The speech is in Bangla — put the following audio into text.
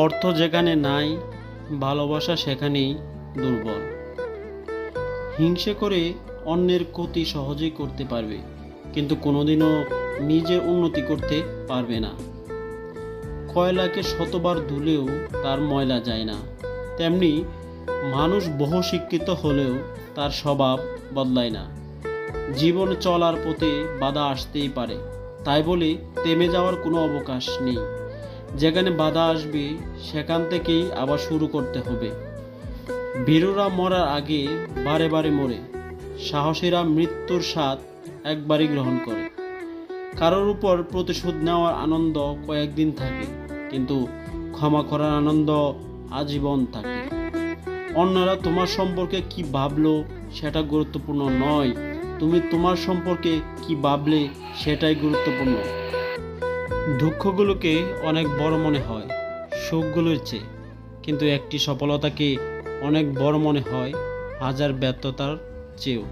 অর্থ যেখানে নাই, ভালোবাসা সেখানেই দুর্বল। হিংসে করে অন্যের ক্ষতি সহজেই করতে পারবে, কিন্তু কোনোদিনও নিজের উন্নতি করতে পারবে না। কয়লাকে শতবার ধুলেও তার ময়লা যায় না, তেমনি মানুষ বহু শিক্ষিত হলেও তার স্বভাব বদলায় না। জীবন চলার পথে বাধা আসতেই পারে, তাই বলে থেমে যাওয়ার কোনো অবকাশ নেই। যেখানে বাধা আসবে সেখান থেকেই আবার শুরু করতে হবে। বীররা মরার আগে বারে বারে মরে, সাহসীরা মৃত্যুর স্বাদ একবারই গ্রহণ করে। কারোর উপর প্রতিশোধ নেওয়ার আনন্দ কয়েকদিন থাকে, কিন্তু ক্ষমা করার আনন্দ আজীবন থাকে। অন্যরা তোমার সম্পর্কে কি ভাবলো সেটা গুরুত্বপূর্ণ নয়, তুমি তোমার সম্পর্কে কি ভাবলে সেটাই গুরুত্বপূর্ণ। দুঃখগুলোকে অনেক বড় মনে হয় সুখগুলোর চেয়ে, কিন্তু একটি সফলতাকে অনেক বড় মনে হয় হাজার ব্যর্থতার চেয়েও।